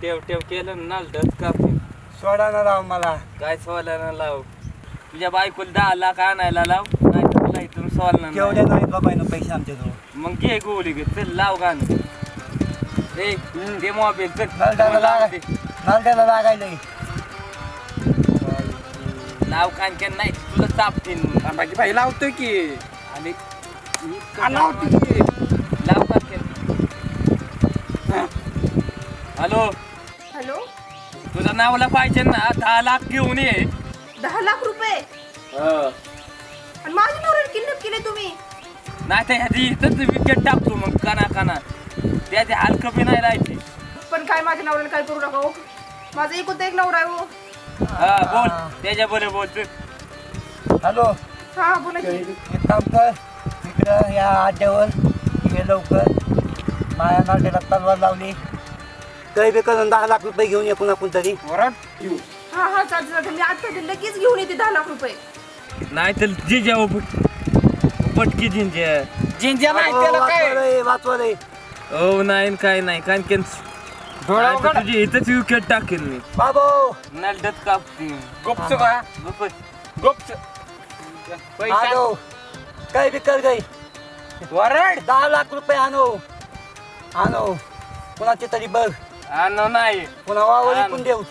टेव टेव केलं ना डच कापून सोडा ना राव मला. काय सोलायला लाव तुझ्या बायकोला 10 लाख आणायला लाव नाही तर तुला इथून सोलणार केवढे नाही बाबाईनं पैसे आमच्याजवळ. मग घे गोळी घे चल लाव गाणं रे दे मोबाईल चल नालट्याला लागायला लाव कांचन नाही तुला चापतीन बाकी भाई लावतोय की आणि लावतो की लाव कांचन हॅलो हॅलो तुझ्या नावला पाहिजे ना 10 लाख घेऊन ये 10 लाख रुपये आणि माझी नवऱ्याला किडनॅप केले तुम्ही. नाही तर ह्याची इथंच विकेट टाकतो मग काना काना त्याचे हलकं बी नाही राहायचे. पण काय माझ्या नवऱ्याला काय करू नका हो. माझा एक नवरा आहे हो. हा बोल त्याच्या बोले बोलतो. हॅलो हा बोला की. एक काम कर इकडं या अड्ड्यावर ये लवकर. माझ्या नालट्याला तलवार लावली काही बी करून 10 लाख रुपये घेऊन ये पुन्हा कोणतरी. हा हा चालतं मी आता लगेच घेऊन येते 10 लाख रुपये. नाही तर जिजा पटकी जिंजा नाही त्याला काय वाचवा रे. हो नाही काय नाही कानकेन तुझी इथंच विकेट टाकेन मी बाबो नलडत कापती गुप्त का गुप्त पैसा आणो काही बी कर गई. वरड 10 लाख रुपये आणो आणो कुणाची तरी बघ. आणू नाही पुन्हा वावर विकून देऊ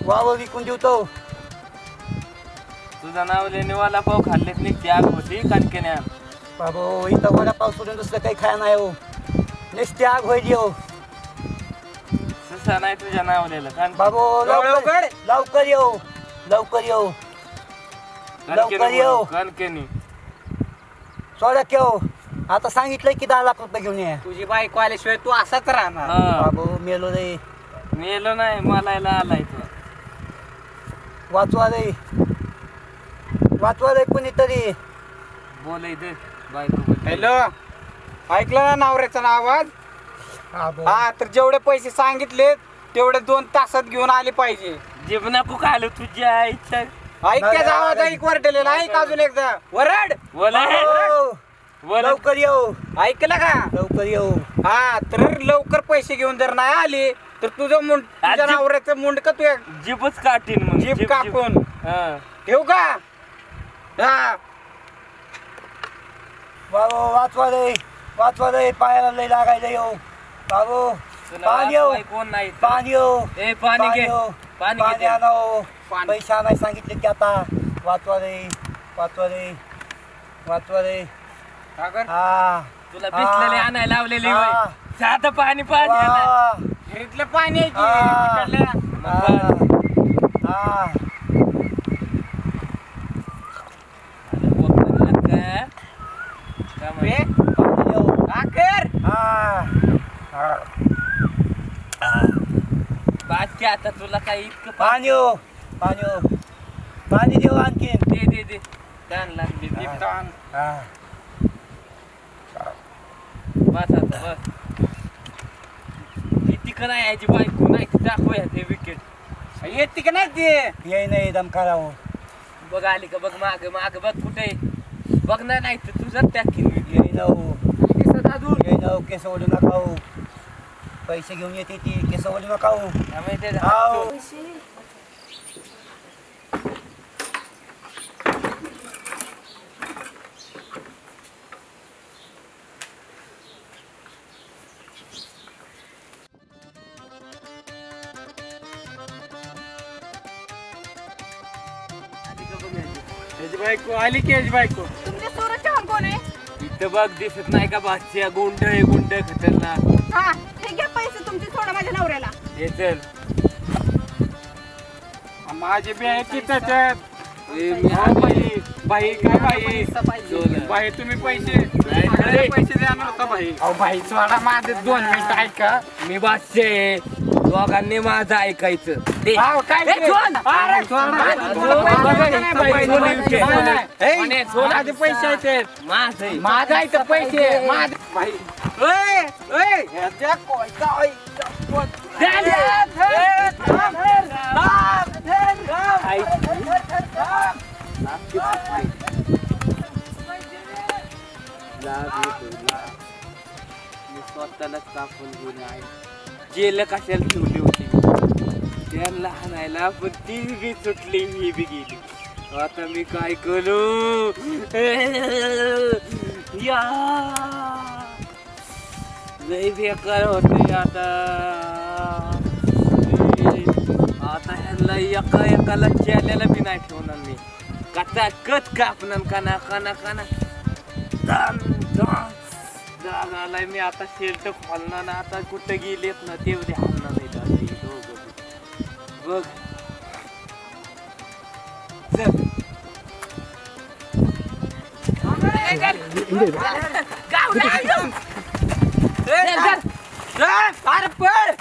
वावर विकून देऊ तो. तुझं नाव लेणीवाला पाव खाल्लेत निघते आग होती कानकेन्या बाबो इथं वडापाव सोडून दुसरं काही खाय नाही हो. नुसती आग होईल हो. ससा नाही तुझ्या नावलेलं कान बाबो लवकर लवकर येऊ लवकर येऊ लवकर येऊ. कानकेनी सोडा केव आता सांगितलंय की 10 लाख रुपये घेऊन ये. तुझी बायको आल्याशिवाय तू असाच राहणार. हा बाबो मेलो रे. मेलो नाही मला आलाय तो वाचवा रे कुणीतरी. बोलाय दे बायको हॅलो ऐकलं ना नवऱ्याचा आवाज. हा तर जेवढे पैसे सांगितले तेवढे 2 तासात घेऊन आले पाहिजे. जीवना को खालो तुझ्या आईच्या ऐक त्याचा आवाज ऐक वरडलेला ऐक अजून एकदा वरड बोला लवकर येऊ ऐकलं का लवकर येऊ. हा तर लवकर पैसे घेऊन जर नाही आले तर तुझं तुझ्या नवऱ्याचं मुंडक तू जीपच काटीन मग जीप कापून हा ठेवू का. हा बाबो वाचवा रे पायाला लय लागायला येऊ. बाबो पाणी येऊ कोण नाही पाणी येऊ ए पाणी घे पाणी पाणी घे आणो. पैसा नाही सांगितले की आता वाचवा रे. हा तुला बिसलेले आणायला लावलेली साधं पाणी घरीतलं पाणी आहे हा. की तिकडलं. हा पाणी येऊ. आकर बाकी आता तुला काही इतकं पाणी देऊ आणखीन. दे ताण लागली हा बस आता बस तिकडं नाही यायची बायको नाही दाखवूया ते विकेट येते का नाही ते ये नाही दम करावं. बघ आली का बघ माग बघ कुठे बघणार नाही तर तुझं टाकीन ये नऊ केस ओढू नका हो. पैसे घेऊन येते ती केस ओढू नका हो. याची बायको आली की याची बायको. तुमच्या सोबत चव्हाण कोण आहे. इथं बघ दिसत नाही का बादशा गुंड खतरनाक. हा हे घ्या पैसे तुमचे सोडा माझ्या नवऱ्याला. हे चल माझे बी आहे की त्याच्यात. भाई काय भाई तुम्ही पैसे द्या नव्हता भाई. अहो भाई सोडा माझे 2 मिनिट ऐका. मी बादशे दोघांनी माझं ऐकायचं माझे पैसे आहेत माझा आहे पैसे भाई स्वतःलाच कापून घेऊन आहे जेल कशाला ठेवली होती त्यांना हाणायला पण ती बी सुटली ही बी गेली आता मी काय करू या लय बेकार होते आता ह्याला एकाला चेल्याला बी नाही ठेवणार मी कथा कत कापणार काना काना काना जाग आलाय मी आता शेल्ट खोलणार ना आता कुठं गेलेत ना तेवढे हालणार नाही बघ अरे पण